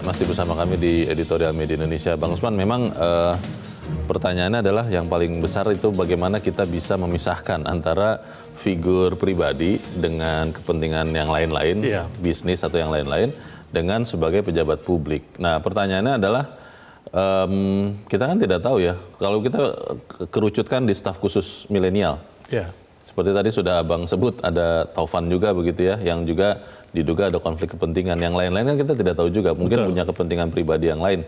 Masih bersama kami di Editorial Media Indonesia. Bang Usman, memang pertanyaannya adalah yang paling besar itu bagaimana kita bisa memisahkan antara figur pribadi dengan kepentingan yang lain-lain, bisnis atau yang lain-lain, dengan sebagai pejabat publik. Nah, pertanyaannya adalah, kita kan tidak tahu ya, kalau kita kerucutkan di staf khusus milenial. Seperti tadi sudah Abang sebut, ada Taufan juga begitu ya, yang juga diduga ada konflik kepentingan. Yang lain-lain kan kita tidak tahu juga, mungkin punya kepentingan pribadi yang lain.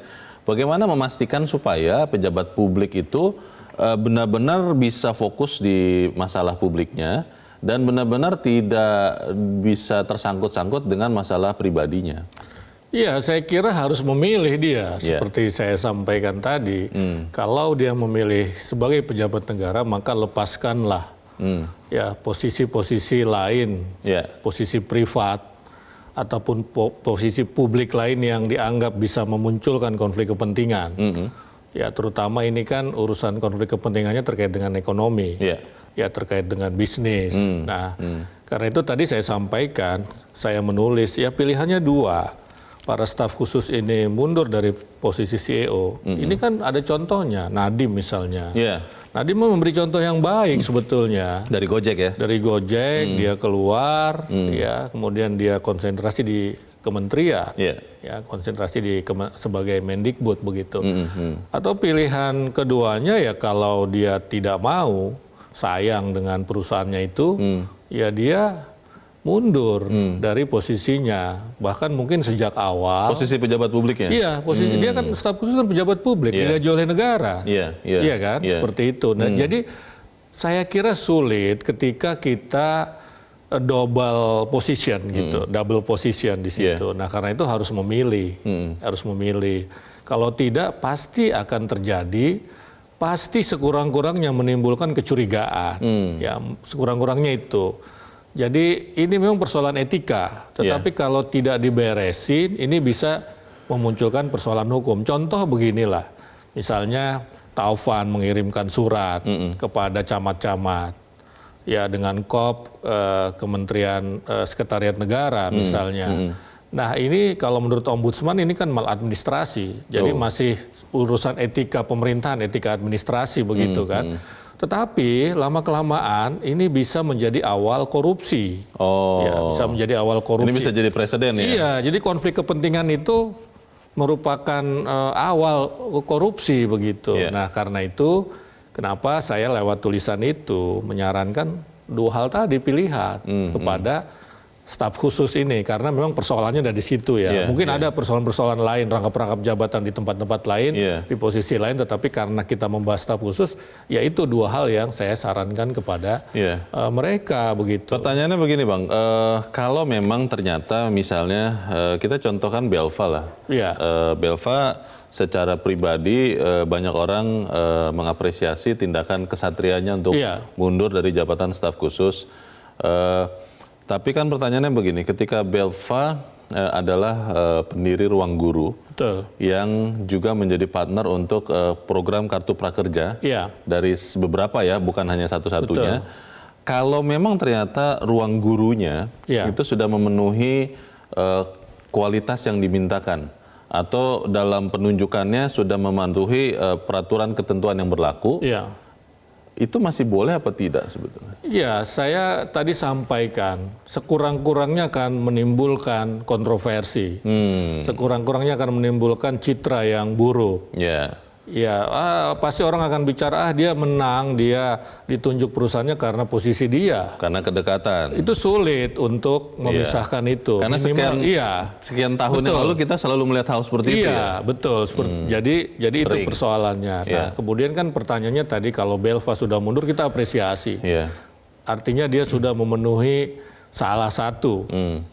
Bagaimana memastikan supaya pejabat publik itu benar-benar bisa fokus di masalah publiknya dan benar-benar tidak bisa tersangkut-sangkut dengan masalah pribadinya? Iya, saya kira harus memilih dia, seperti saya sampaikan tadi. Kalau dia memilih sebagai pejabat negara, maka lepaskanlah ya posisi-posisi lain, posisi privat ataupun posisi publik lain yang dianggap bisa memunculkan konflik kepentingan. Ya, terutama ini kan urusan konflik kepentingannya terkait dengan ekonomi, ya terkait dengan bisnis. Nah, karena itu tadi saya sampaikan, saya menulis ya pilihannya dua. Para staf khusus ini mundur dari posisi CEO. Ini kan ada contohnya, Nadiem misalnya. Nadiem memberi contoh yang baik sebetulnya. Dari Gojek ya? Dari Gojek, dia keluar, ya, kemudian dia konsentrasi di kementerian, ya, konsentrasi di sebagai Mendikbud begitu. Atau pilihan keduanya ya kalau dia tidak mau, sayang dengan perusahaannya itu, ya dia mundur dari posisinya, bahkan mungkin sejak awal. Posisi pejabat publiknya? Iya, posisi dia kan staf khusus kan pejabat publik, digaji oleh negara. Iya kan, seperti itu. Nah, jadi saya kira sulit ketika kita double position gitu, double position di situ. Nah, karena itu harus memilih, Kalau tidak pasti akan terjadi, pasti sekurang-kurangnya menimbulkan kecurigaan, ya sekurang-kurangnya itu. Jadi ini memang persoalan etika, tetapi kalau tidak diberesin, ini bisa memunculkan persoalan hukum. Contoh beginilah, misalnya Taufan mengirimkan surat kepada camat-camat, ya dengan KOP, Kementerian Sekretariat Negara misalnya. Nah ini kalau menurut Ombudsman ini kan maladministrasi, jadi masih urusan etika pemerintahan, etika administrasi begitu kan. Tetapi lama-kelamaan ini bisa menjadi awal korupsi. Ya, bisa menjadi awal korupsi. Ini bisa jadi presiden ya? Iya, jadi konflik kepentingan itu merupakan awal korupsi begitu. Nah, karena itu kenapa saya lewat tulisan itu menyarankan dua hal tadi pilihan kepada staf khusus ini, karena memang persoalannya dari situ ya. Mungkin ada persoalan-persoalan lain, rangkap-rangkap jabatan di tempat-tempat lain, di posisi lain, tetapi karena kita membahas staf khusus, ya itu dua hal yang saya sarankan kepada mereka begitu. Pertanyaannya begini Bang, kalau memang ternyata misalnya kita contohkan Belva lah, Belva secara pribadi banyak orang mengapresiasi tindakan kesatrianya untuk mundur dari jabatan staf khusus. Tapi kan pertanyaannya begini, ketika Belva adalah pendiri Ruang Guru, yang juga menjadi partner untuk program Kartu Prakerja dari beberapa ya, bukan hanya satu-satunya. Kalau memang ternyata Ruang Gurunya itu sudah memenuhi kualitas yang dimintakan, atau dalam penunjukannya sudah mematuhi peraturan ketentuan yang berlaku, itu masih boleh apa tidak sebetulnya? Ya, saya tadi sampaikan, sekurang-kurangnya akan menimbulkan kontroversi, sekurang-kurangnya akan menimbulkan citra yang buruk. Ya, pasti orang akan bicara, dia menang, dia ditunjuk perusahaannya karena posisi dia. Karena kedekatan. Itu sulit untuk memisahkan itu. Karena sekian tahun yang lalu kita selalu melihat hal seperti itu. Iya, betul. Jadi itu persoalannya. Nah, kemudian kan pertanyaannya tadi, kalau Belva sudah mundur, kita apresiasi. Artinya dia sudah memenuhi salah satu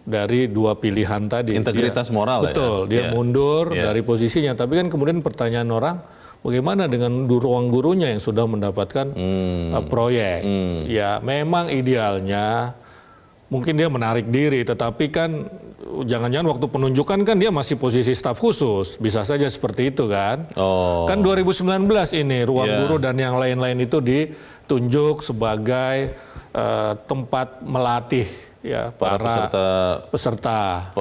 dari dua pilihan tadi. Integritas moral. Betul, dia mundur dari posisinya. Tapi kan kemudian pertanyaan orang, bagaimana dengan Ruang Gurunya yang sudah mendapatkan proyek? Ya memang idealnya mungkin dia menarik diri, tetapi kan jangan-jangan waktu penunjukan kan dia masih posisi staf khusus, bisa saja seperti itu kan? Kan 2019 ini Ruang Guru dan yang lain-lain itu ditunjuk sebagai tempat melatih ya para peserta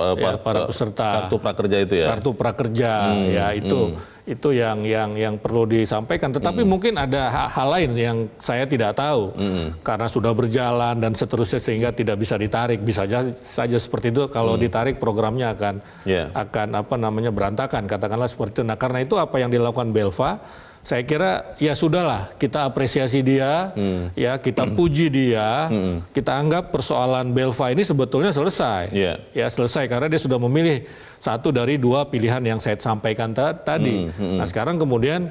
kartu prakerja itu ya. Kartu prakerja ya itu yang perlu disampaikan. Tetapi mungkin ada hal lain yang saya tidak tahu karena sudah berjalan dan seterusnya sehingga tidak bisa ditarik. Bisa saja seperti itu, kalau ditarik programnya akan berantakan, katakanlah seperti itu. Nah, karena itu apa yang dilakukan Belva, saya kira ya sudahlah, kita apresiasi dia, ya kita puji dia, kita anggap persoalan Belva ini sebetulnya selesai, ya selesai karena dia sudah memilih satu dari dua pilihan yang saya sampaikan tadi. Nah sekarang kemudian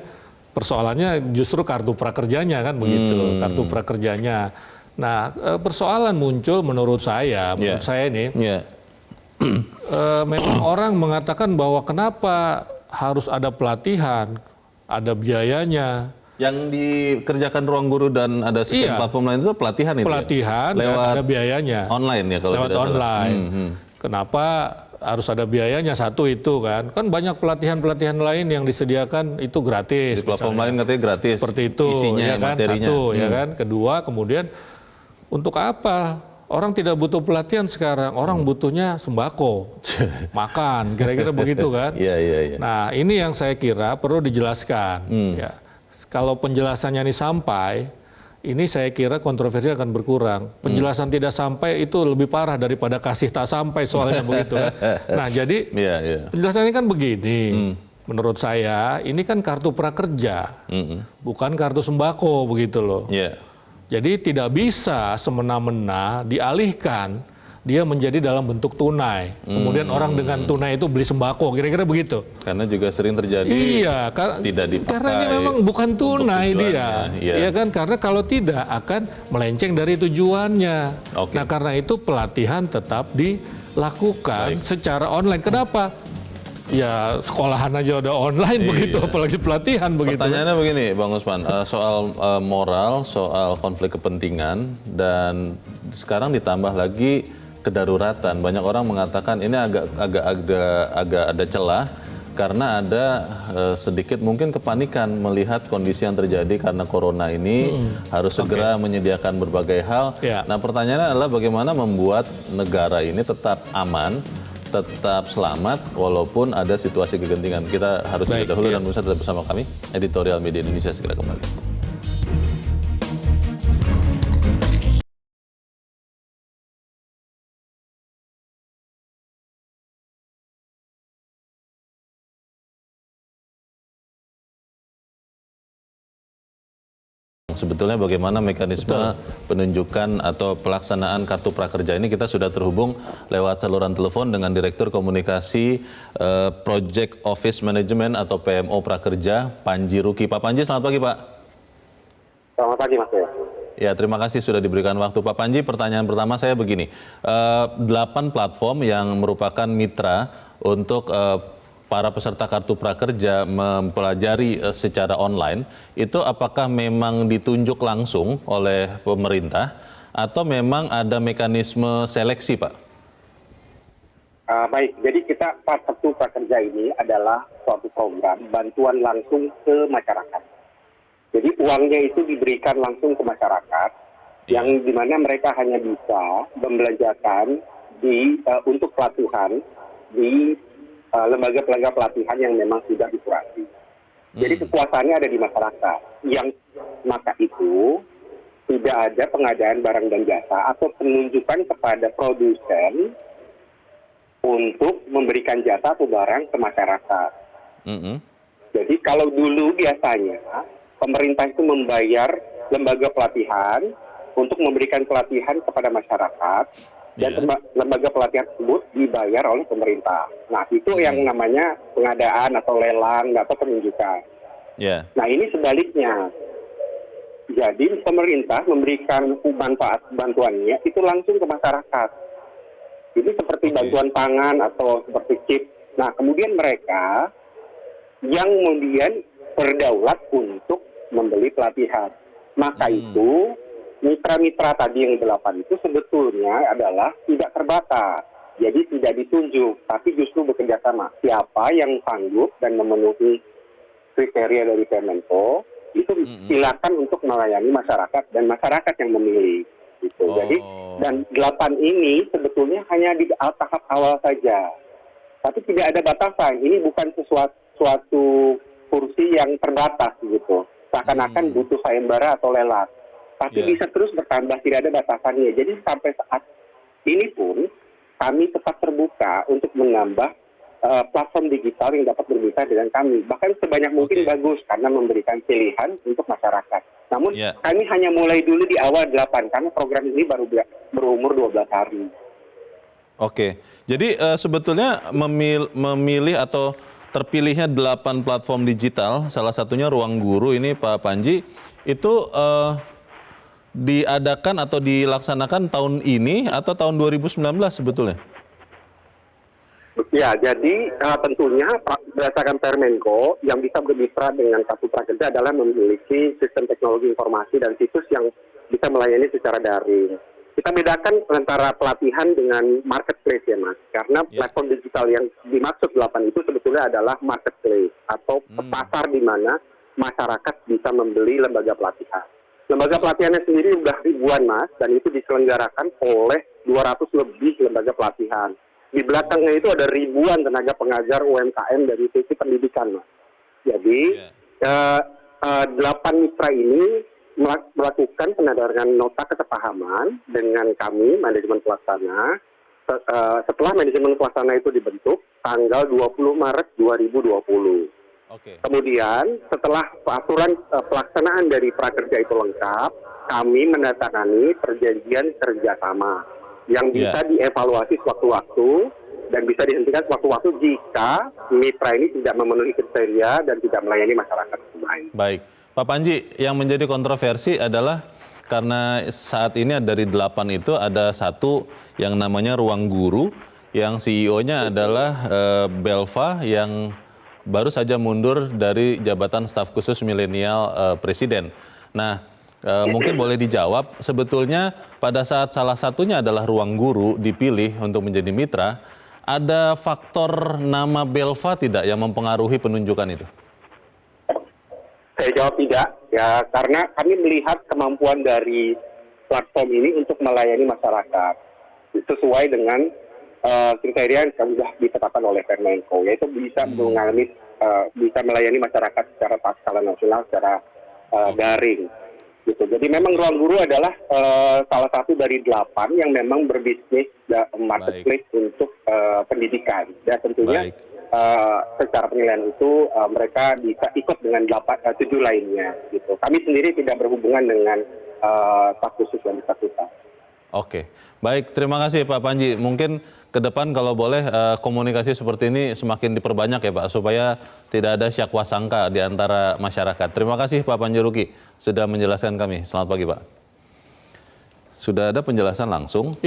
persoalannya justru kartu prakerjanya kan begitu, kartu prakerjanya. Nah persoalan muncul menurut saya ini, memang orang mengatakan bahwa kenapa harus ada pelatihan, ada biayanya. Yang dikerjakan Ruang Guru dan ada sekian platform lain itu pelatihan itu pelatihan ya? Lewat ada biayanya. Online ya kalau lewat online. Kenapa harus ada biayanya? Satu itu kan banyak pelatihan-pelatihan lain yang disediakan itu gratis. Di platform lain katanya gratis. Seperti itu, isinya, ya kan? materinya. Satu, ya kan? Kedua, kemudian untuk apa? Orang tidak butuh pelatihan sekarang, orang butuhnya sembako, makan, kira-kira begitu kan? Iya. Nah ini yang saya kira perlu dijelaskan. Ya. Kalau penjelasannya ini sampai, ini saya kira kontroversi akan berkurang. Penjelasan tidak sampai itu lebih parah daripada kasih tak sampai soalnya begitu kan? Nah jadi penjelasannya kan begini. Menurut saya ini kan kartu prakerja, bukan kartu sembako begitu loh. Jadi tidak bisa semena-mena dialihkan dia menjadi dalam bentuk tunai. Kemudian orang dengan tunai itu beli sembako, kira-kira begitu. Karena juga sering terjadi tidak dipakai. Karena ini memang bukan tunai dia. Iya kan? Karena kalau tidak akan melenceng dari tujuannya. Nah karena itu pelatihan tetap dilakukan secara online. Kenapa? Ya sekolahan aja udah online begitu, apalagi pelatihan begitu. Pertanyaannya begini, Bang Usman, soal moral, soal konflik kepentingan, dan sekarang ditambah lagi kedaruratan. Banyak orang mengatakan ini agak ada celah karena ada sedikit mungkin kepanikan melihat kondisi yang terjadi karena corona ini harus segera menyediakan berbagai hal. Nah pertanyaannya adalah bagaimana membuat negara ini tetap aman, tetap selamat walaupun ada situasi kegentingan. Kita harus jeda dahulu dan pemirsa tetap bersama kami. Editorial Media Indonesia segera kembali. Sebetulnya bagaimana mekanisme penunjukan atau pelaksanaan kartu prakerja ini, kita sudah terhubung lewat saluran telepon dengan Direktur Komunikasi Project Office Management atau PMO Prakerja, Panji Ruki. Pak Panji, selamat pagi Pak. Selamat pagi Mas. Ya, terima kasih sudah diberikan waktu. Pak Panji, pertanyaan pertama saya begini. 8 platform yang merupakan mitra untuk para peserta kartu prakerja mempelajari secara online, itu apakah memang ditunjuk langsung oleh pemerintah atau memang ada mekanisme seleksi, Pak? Baik, jadi kita kartu prakerja ini adalah suatu program bantuan langsung ke masyarakat. Jadi uangnya itu diberikan langsung ke masyarakat, yang dimana mereka hanya bisa membelanjakan untuk pelatihan di lembaga pelatihan yang memang sudah dikurasi. Jadi kekuasaannya ada di masyarakat. Yang maka itu tidak ada pengadaan barang dan jasa atau penunjukan kepada produsen untuk memberikan jasa atau barang ke masyarakat. Jadi kalau dulu biasanya pemerintah itu membayar lembaga pelatihan untuk memberikan pelatihan kepada masyarakat. Dan lembaga pelatihan tersebut dibayar oleh pemerintah. Nah, itu yang namanya pengadaan atau lelang atau penunjukan. Nah, ini sebaliknya. Jadi, pemerintah memberikan bantuannya itu langsung ke masyarakat. Jadi, seperti bantuan pangan atau seperti chip. Nah, kemudian mereka yang kemudian berdaulat untuk membeli pelatihan. Maka itu mitra-mitra tadi yang 8 itu sebetulnya adalah tidak terbatas. Jadi tidak ditunjuk, tapi justru bekerja sama. Siapa yang sanggup dan memenuhi kriteria dari Kemenko, itu silakan untuk melayani masyarakat dan masyarakat yang memilih. Gitu. gitu. Jadi dan 8 ini sebetulnya hanya di tahap awal saja. Tapi tidak ada batasan. Ini bukan suatu kursi yang terbatas gitu. Seakan-akan butuh sayembara atau lelang. Tapi bisa terus bertambah, tidak ada batasannya. Jadi sampai saat ini pun kami tetap terbuka untuk menambah platform digital yang dapat bermitra dengan kami. Bahkan sebanyak mungkin bagus karena memberikan pilihan untuk masyarakat. Namun kami hanya mulai dulu di awal 8 karena program ini baru berumur 12 hari. Oke, jadi sebetulnya memilih atau terpilihnya 8 platform digital, salah satunya Ruang Guru ini Pak Panji, itu diadakan atau dilaksanakan tahun ini atau tahun 2019 sebetulnya? Ya, jadi tentunya berdasarkan Permenko yang bisa bermitra dengan Kartu Prakerja adalah memiliki sistem teknologi informasi dan situs yang bisa melayani secara daring. Kita bedakan antara pelatihan dengan marketplace ya Mas, karena platform digital yang dimaksud 8 itu sebetulnya adalah marketplace atau pasar di mana masyarakat bisa membeli lembaga pelatihan. Lembaga pelatihannya sendiri sudah ribuan Mas, dan itu diselenggarakan oleh 200 lebih lembaga pelatihan. Di belakangnya itu ada ribuan tenaga pengajar UMKM dari sisi pendidikan Mas. Jadi 8 mitra ini melakukan penandatanganan nota kesepahaman dengan kami, manajemen pelaksana. Setelah manajemen pelaksana itu dibentuk, tanggal 20 Maret 2020. Kemudian setelah aturan pelaksanaan dari prakerja itu lengkap, kami menandatangani perjanjian kerjasama yang bisa dievaluasi sewaktu-waktu dan bisa dihentikan sewaktu-waktu jika mitra ini tidak memenuhi kriteria dan tidak melayani masyarakat lain. Baik, Pak Panji, yang menjadi kontroversi adalah karena saat ini dari 8 itu ada satu yang namanya Ruang Guru, yang CEO-nya adalah Belva yang baru saja mundur dari jabatan staf khusus milenial Presiden. Nah, mungkin boleh dijawab, sebetulnya pada saat salah satunya adalah Ruang Guru dipilih untuk menjadi mitra, ada faktor nama Belva tidak yang mempengaruhi penunjukan itu? Saya jawab tidak, ya karena kami melihat kemampuan dari platform ini untuk melayani masyarakat sesuai dengan kriteria yang sudah ditetapkan oleh Permenko, yaitu bisa bisa melayani masyarakat secara skala nasional, secara daring. Gitu. Jadi memang Ruang Guru adalah salah satu dari 8 yang memang berbisnis marketplace untuk pendidikan. Dan tentunya secara penilaian itu mereka bisa ikut dengan 7 lainnya. Gitu. Kami sendiri tidak berhubungan dengan staf khusus yang bersangkutan. Oke, baik, terima kasih Pak Panji. Mungkin ke depan kalau boleh komunikasi seperti ini semakin diperbanyak ya Pak, supaya tidak ada syakwa sangka di antara masyarakat. Terima kasih Pak Panji Ruki sudah menjelaskan kami. Selamat pagi Pak. Sudah ada penjelasan langsung,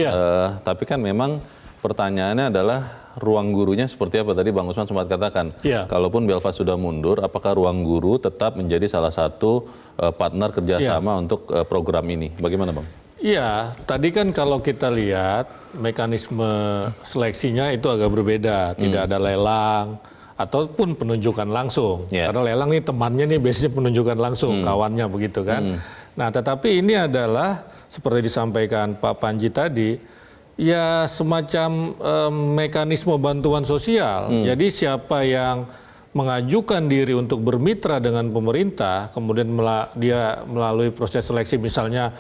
tapi kan memang pertanyaannya adalah Ruang Gurunya seperti apa? Tadi Bang Usman sempat katakan, kalaupun Belva sudah mundur, apakah Ruang Guru tetap menjadi salah satu partner kerjasama untuk program ini? Bagaimana Bang? Iya, tadi kan kalau kita lihat mekanisme seleksinya itu agak berbeda, tidak ada lelang ataupun penunjukan langsung. Karena lelang nih temannya nih biasanya penunjukan langsung, kawannya begitu kan. Nah, tetapi ini adalah seperti disampaikan Pak Panji tadi, ya semacam mekanisme bantuan sosial. Jadi siapa yang mengajukan diri untuk bermitra dengan pemerintah, kemudian dia melalui proses seleksi misalnya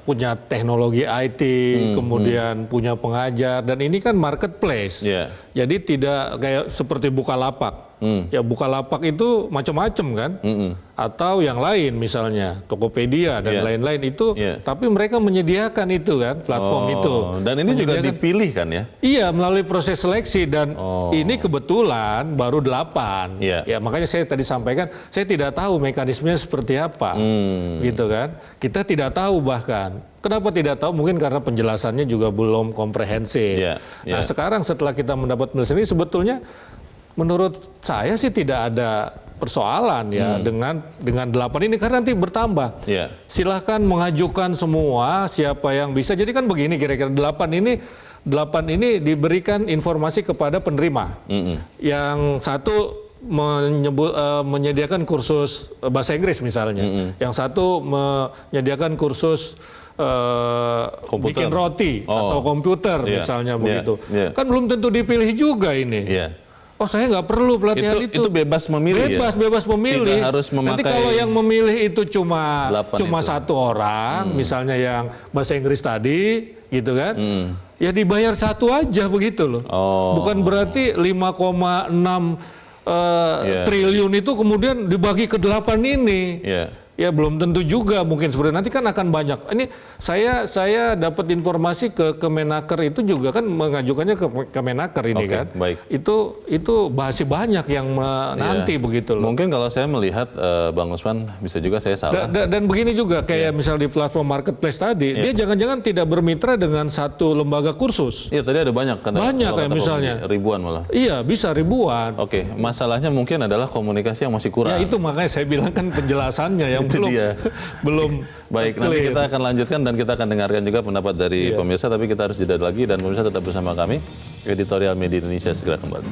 punya teknologi IT, kemudian punya pengajar, dan ini kan marketplace. Jadi tidak kayak seperti Bukalapak. Ya Bukalapak itu macam-macam kan, atau yang lain misalnya Tokopedia dan lain-lain itu, tapi mereka menyediakan itu kan platform itu. Dan ini juga dipilih kan ya? Iya, melalui proses seleksi dan ini kebetulan baru 8. Ya makanya saya tadi sampaikan, saya tidak tahu mekanismenya seperti apa, gitu kan? Kita tidak tahu bahkan. Kenapa tidak tahu? Mungkin karena penjelasannya juga belum komprehensif. Nah sekarang setelah kita mendapat penjelasan ini sebetulnya menurut saya sih tidak ada persoalan ya dengan 8 ini karena nanti bertambah. Silahkan mengajukan semua siapa yang bisa. Jadi kan begini kira-kira 8 ini diberikan informasi kepada penerima. Yang satu menyediakan kursus bahasa Inggris misalnya, yang satu menyediakan kursus bikin roti atau komputer misalnya begitu. Kan belum tentu dipilih juga ini. Oh, saya nggak perlu pelatihan itu. Itu bebas memilih. Bebas memilih. Tidak harus memakai. Nanti kalau yang memilih itu cuma satu orang, misalnya yang bahasa Inggris tadi, gitu kan? Ya dibayar satu aja begitu loh. Bukan berarti 5,6 triliun itu kemudian dibagi ke 8 ini. Ya belum tentu juga mungkin sebenarnya nanti kan akan banyak. Ini saya dapat informasi ke Kemenaker itu juga kan mengajukannya ke Kemenaker ini kan. Baik. Itu masih banyak yang nanti begitu loh. Mungkin kalau saya melihat Bang Usman bisa juga saya salah. Dan begini juga kayak misal di platform marketplace tadi, dia jangan-jangan tidak bermitra dengan satu lembaga kursus. Iya, tadi ada banyak kan. Banyak kayak misalnya. Ribuan malah. Iya, bisa ribuan. Oke, masalahnya mungkin adalah komunikasi yang masih kurang. Ya itu makanya saya bilang kan penjelasannya yang belum baik. clear. Nanti kita akan lanjutkan dan kita akan dengarkan juga pendapat dari pemirsa, tapi kita harus jeda lagi dan pemirsa tetap bersama kami. Editorial Media Indonesia segera kembali.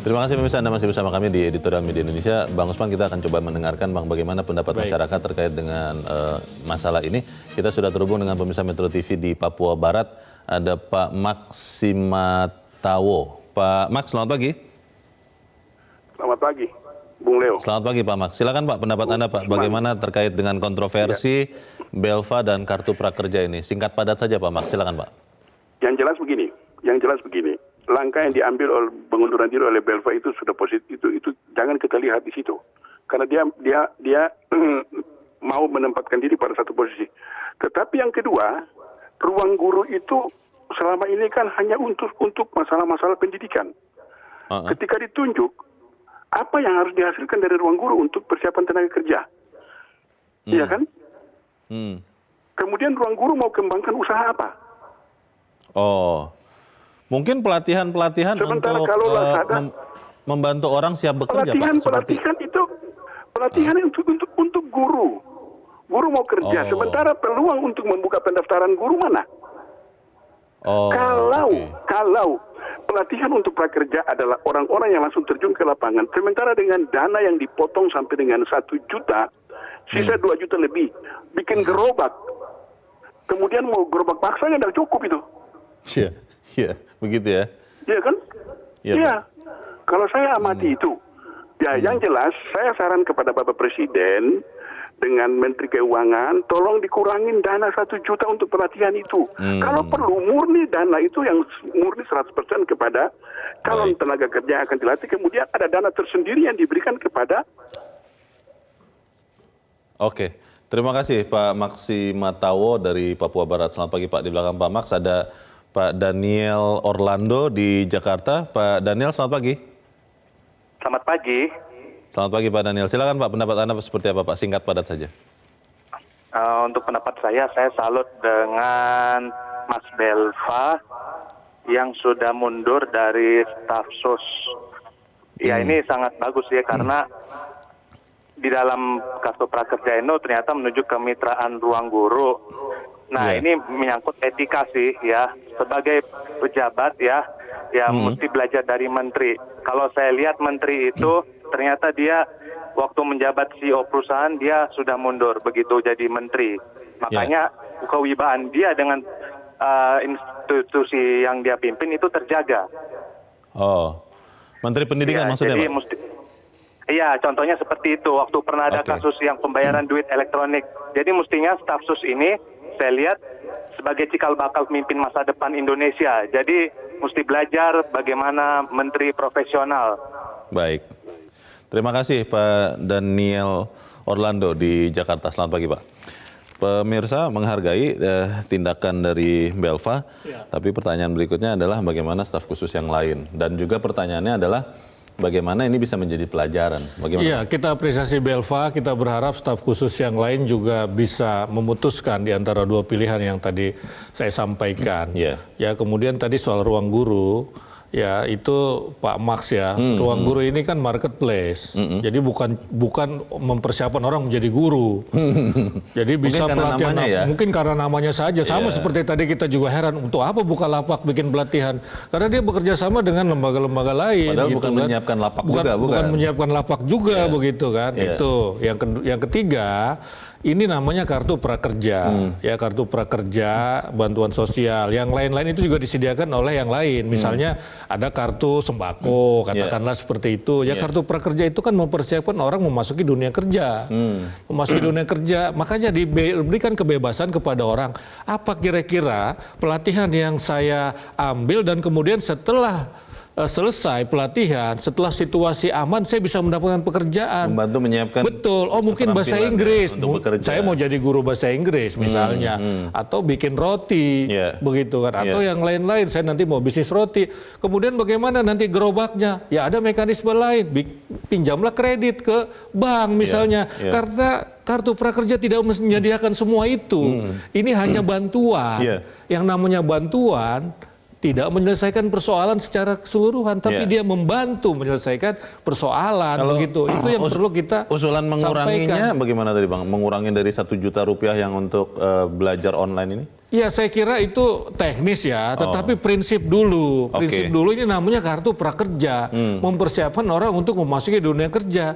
Terima kasih pemirsa, Anda masih bersama kami di Editorial Media Indonesia. Bang Usman, kita akan coba mendengarkan bagaimana pendapat masyarakat terkait dengan masalah ini. Kita sudah terhubung dengan pemirsa Metro TV di Papua Barat. Ada Pak Maksimatawo. Pak Max, selamat pagi. Selamat pagi, Bung Leo. Selamat pagi Pak Max. Silakan Pak, pendapat Anda Pak, bagaimana terkait dengan kontroversi Belva dan Kartu Prakerja ini? Singkat padat saja Pak Max, silakan Pak. Yang jelas begini. Langkah yang diambil oleh pengunduran diri oleh Belva itu sudah positif. Itu jangan kita lihat di situ, karena dia mau menempatkan diri pada satu posisi. Tetapi yang kedua, ruang guru itu selama ini kan hanya untuk masalah-masalah pendidikan. Ketika ditunjuk, apa yang harus dihasilkan dari ruang guru untuk persiapan tenaga kerja? Iya kan? Kemudian ruang guru mau kembangkan usaha apa? Mungkin pelatihan sementara untuk kalau membantu orang siap bekerja, pelatihan untuk guru. Guru mau kerja, sementara peluang untuk membuka pendaftaran guru mana? Kalau pelatihan untuk prakerja adalah orang-orang yang langsung terjun ke lapangan, sementara dengan dana yang dipotong sampai dengan 1 juta, sisa 2 juta lebih, bikin gerobak. Kemudian mau gerobak paksa nggak cukup itu. Iya, begitu ya. Iya kan? Iya. Kalau saya amati itu, ya yang jelas saya saran kepada Bapak Presiden dengan Menteri Keuangan, tolong dikurangin dana 1 juta untuk pelatihan itu. Kalau perlu murni dana itu yang murni 100% kepada calon tenaga kerja yang akan dilatih, kemudian ada dana tersendiri yang diberikan kepada. Oke, terima kasih Pak Maksimatawo dari Papua Barat. Selamat pagi Pak. Di belakang Pak Max ada Pak Daniel Orlando di Jakarta. Pak Daniel, selamat pagi. Selamat pagi. Selamat pagi Pak Daniel. Silakan Pak, pendapat Anda seperti apa Pak? Singkat padat saja. Untuk pendapat saya salut dengan Mas Belva yang sudah mundur dari staf sus. Ya ini sangat bagus ya, karena di dalam Kartu Prakerja ini ternyata menuju kemitraan ruang guru. Nah ini menyangkut etika sih ya, sebagai pejabat ya mesti belajar dari menteri. Kalau saya lihat menteri itu ternyata dia waktu menjabat CEO perusahaan dia sudah mundur begitu jadi menteri. Makanya kewibawaan dia dengan institusi yang dia pimpin itu terjaga. Menteri Pendidikan maksudnya jadi Pak? Iya, contohnya seperti itu waktu pernah ada kasus yang pembayaran duit elektronik. Jadi mestinya staf sus ini saya lihat sebagai cikal bakal pemimpin masa depan Indonesia. Jadi mesti belajar bagaimana menteri profesional. Baik. Terima kasih Pak Daniel Orlando di Jakarta. Selamat pagi Pak. Pemirsa menghargai tindakan dari Belva, tapi pertanyaan berikutnya adalah bagaimana staf khusus yang lain. Dan juga pertanyaannya adalah bagaimana ini bisa menjadi pelajaran. Iya, kita apresiasi Belva, kita berharap staf khusus yang lain juga bisa memutuskan di antara dua pilihan yang tadi saya sampaikan. Ya, kemudian tadi soal ruang guru, Ya itu Pak Max ya, Ruang Guru ini kan marketplace, jadi bukan mempersiapkan orang menjadi guru. Jadi bisa pelatihan, mungkin karena namanya saja, sama seperti tadi kita juga heran untuk apa Bukalapak bikin pelatihan, karena dia bekerja sama dengan lembaga-lembaga lain. Padahal gitu bukan kan. menyiapkan lapak bukan menyiapkan lapak juga begitu kan. Itu yang ketiga. Ini namanya kartu prakerja, ya kartu prakerja, bantuan sosial. Yang lain-lain itu juga disediakan oleh yang lain. Misalnya ada kartu sembako, katakanlah seperti itu. Ya kartu prakerja itu kan mempersiapkan orang memasuki dunia kerja, memasuki dunia kerja. Makanya diberikan kebebasan kepada orang. Apa kira-kira pelatihan yang saya ambil dan kemudian setelah selesai pelatihan, setelah situasi aman, saya bisa mendapatkan pekerjaan. Membantu menyiapkan. Betul. Oh mungkin bahasa Inggris. Saya mau jadi guru bahasa Inggris misalnya, atau bikin roti, begitu kan. Atau yang lain-lain. Saya nanti mau bisnis roti. Kemudian bagaimana nanti gerobaknya? Ya ada mekanisme lain. Pinjamlah kredit ke bank misalnya. Karena kartu prakerja tidak menyediakan semua itu. Ini hanya bantuan. Yang namanya bantuan tidak menyelesaikan persoalan secara keseluruhan, tapi dia membantu menyelesaikan persoalan. Begitu. Itu yang perlu kita usulan menguranginya sampaikan. Bagaimana tadi Bang? Mengurangi dari 1 juta rupiah yang untuk belajar online ini? Ya saya kira itu teknis ya, tetapi prinsip dulu. Prinsip dulu ini namanya kartu prakerja. Mempersiapkan orang untuk memasuki dunia kerja.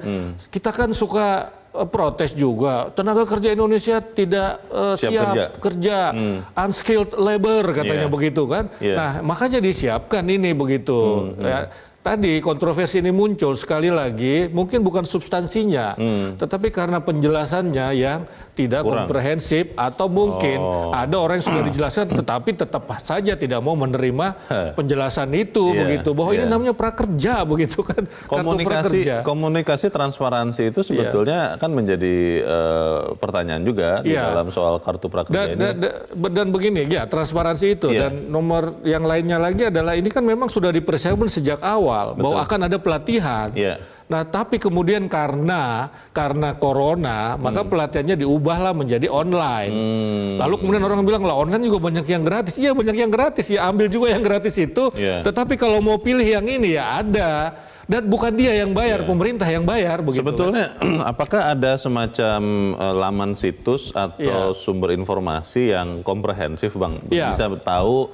Kita kan suka protes juga, tenaga kerja Indonesia tidak siap kerja, unskilled labor katanya begitu kan. Nah makanya disiapkan ini begitu. Ya, tadi kontroversi ini muncul sekali lagi, mungkin bukan substansinya, tetapi karena penjelasannya yang tidak komprehensif, atau mungkin ada orang yang sudah dijelaskan tetapi tetap saja tidak mau menerima penjelasan itu begitu, bahwa ini namanya prakerja begitu kan. Komunikasi transparansi itu sebetulnya kan menjadi pertanyaan juga di dalam soal kartu prakerja ini. Dan begini ya, transparansi itu dan nomor yang lainnya lagi adalah ini kan memang sudah dipersiapkan sejak awal. Bahwa akan ada pelatihan. Nah, tapi kemudian karena corona, maka pelatihannya diubahlah menjadi online. Lalu kemudian orang bilang lah online juga banyak yang gratis. Iya banyak yang gratis, ya ambil juga yang gratis itu. Tetapi kalau mau pilih yang ini ya ada. Dan bukan dia yang bayar, pemerintah yang bayar. Begitu. Sebetulnya apakah ada semacam laman situs atau sumber informasi yang komprehensif Bang? Bisa tahu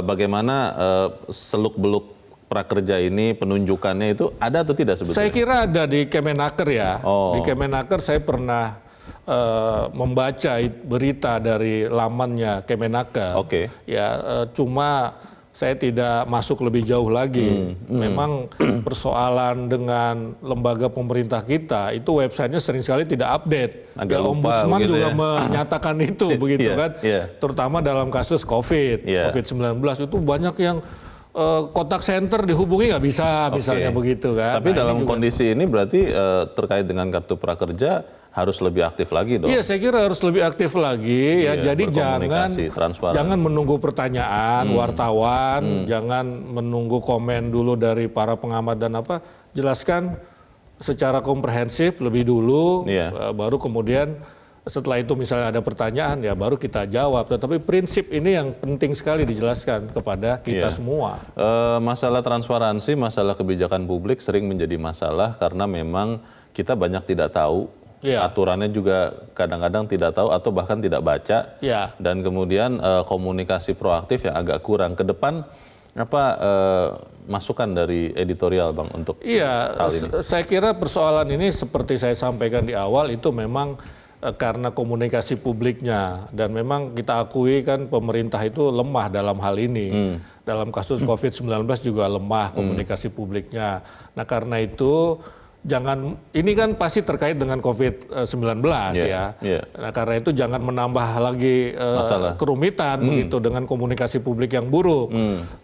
bagaimana seluk-beluk prakerja ini, penunjukannya itu ada atau tidak sebetulnya? Saya kira ada di Kemenaker ya. Di Kemenaker saya pernah membaca berita dari lamannya Kemenaker. Ya, cuma saya tidak masuk lebih jauh lagi. Memang persoalan dengan lembaga pemerintah kita itu websitenya sering sekali tidak update. Ya, Ombudsman juga menyatakan itu begitu kan. Terutama dalam kasus COVID-19 itu banyak yang kontak center dihubungi nggak bisa, misalnya begitu kan. Tapi dalam kondisi ini berarti terkait dengan kartu prakerja harus lebih aktif lagi dong. Iya, saya kira harus lebih aktif lagi ya. Jadi jangan menunggu pertanyaan wartawan, jangan menunggu komen dulu dari para pengamat dan apa. Jelaskan secara komprehensif lebih dulu, baru kemudian setelah itu misalnya ada pertanyaan ya baru kita jawab. Tetapi prinsip ini yang penting sekali dijelaskan kepada kita semua. Masalah transparansi, masalah kebijakan publik sering menjadi masalah karena memang kita banyak tidak tahu. Aturannya juga kadang-kadang tidak tahu atau bahkan tidak baca. Dan kemudian komunikasi proaktif yang agak kurang. Ke depan apa masukan dari editorial Bang untuk hal ini? Saya kira persoalan ini seperti saya sampaikan di awal itu memang karena komunikasi publiknya, dan memang kita akui kan pemerintah itu lemah dalam hal ini. Dalam kasus COVID-19 juga lemah komunikasi publiknya. Nah karena itu ini kan pasti terkait dengan COVID-19 ya. Nah karena itu jangan menambah lagi kerumitan begitu dengan komunikasi publik yang buruk.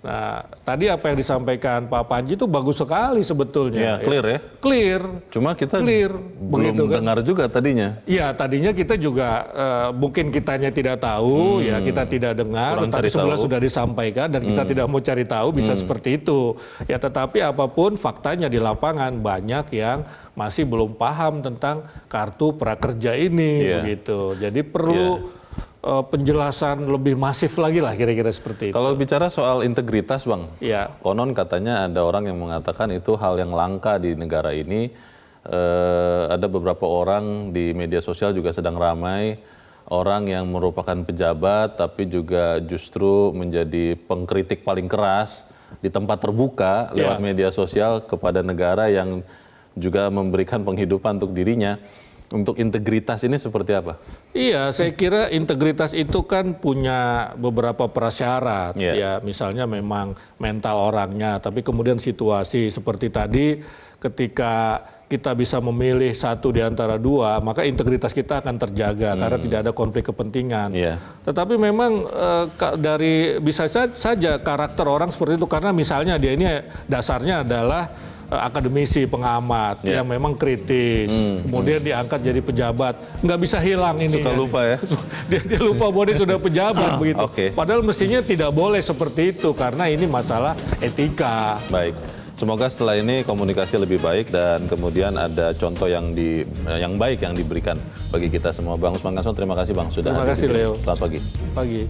Nah tadi apa yang disampaikan Pak Panji itu bagus sekali sebetulnya. Clear ya? Clear. Cuma kita belum dengar juga tadinya. Iya tadinya kita juga mungkin kitanya tidak tahu, ya kita tidak dengar, tapi semula sudah disampaikan dan kita tidak mau cari tahu, bisa seperti itu. Ya tetapi apapun faktanya di lapangan banyak yang masih belum paham tentang kartu prakerja ini begitu. Jadi perlu penjelasan lebih masif lagi lah kira-kira seperti itu. Kalau bicara soal integritas, Bang, ya. Konon katanya ada orang yang mengatakan itu hal yang langka di negara ini. Ada beberapa orang di media sosial juga sedang ramai, orang yang merupakan pejabat tapi juga justru menjadi pengkritik paling keras di tempat terbuka lewat media sosial kepada negara yang juga memberikan penghidupan untuk dirinya. Untuk integritas ini seperti apa? Iya, saya kira integritas itu kan punya beberapa prasyarat. Ya, misalnya memang mental orangnya, tapi kemudian situasi seperti tadi, ketika kita bisa memilih satu di antara dua, maka integritas kita akan terjaga karena tidak ada konflik kepentingan. Tetapi memang dari bisa saja karakter orang seperti itu, karena misalnya dia ini dasarnya adalah akademisi, pengamat yang memang kritis, kemudian diangkat jadi pejabat, nggak bisa hilang ini. Suka lupa ya? dia lupa bahwa dia sudah pejabat begitu. Padahal mestinya tidak boleh seperti itu karena ini masalah etika. Baik, semoga setelah ini komunikasi lebih baik dan kemudian ada contoh yang baik yang diberikan bagi kita semua. Bang Usman Kansong, terima kasih Bang sudah hadir. Terima kasih Leo. Selamat pagi. Pagi.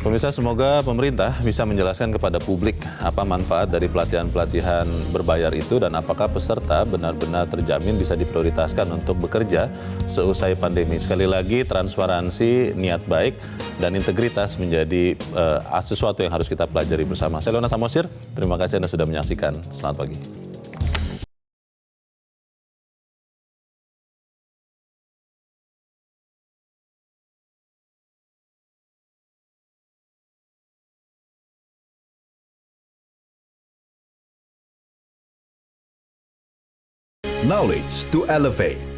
Pemirsa, semoga pemerintah bisa menjelaskan kepada publik apa manfaat dari pelatihan-pelatihan berbayar itu dan apakah peserta benar-benar terjamin bisa diprioritaskan untuk bekerja seusai pandemi. Sekali lagi, transparansi, niat baik, dan integritas menjadi sesuatu yang harus kita pelajari bersama. Saya Leona Samosir, terima kasih Anda sudah menyaksikan. Selamat pagi. Knowledge to elevate.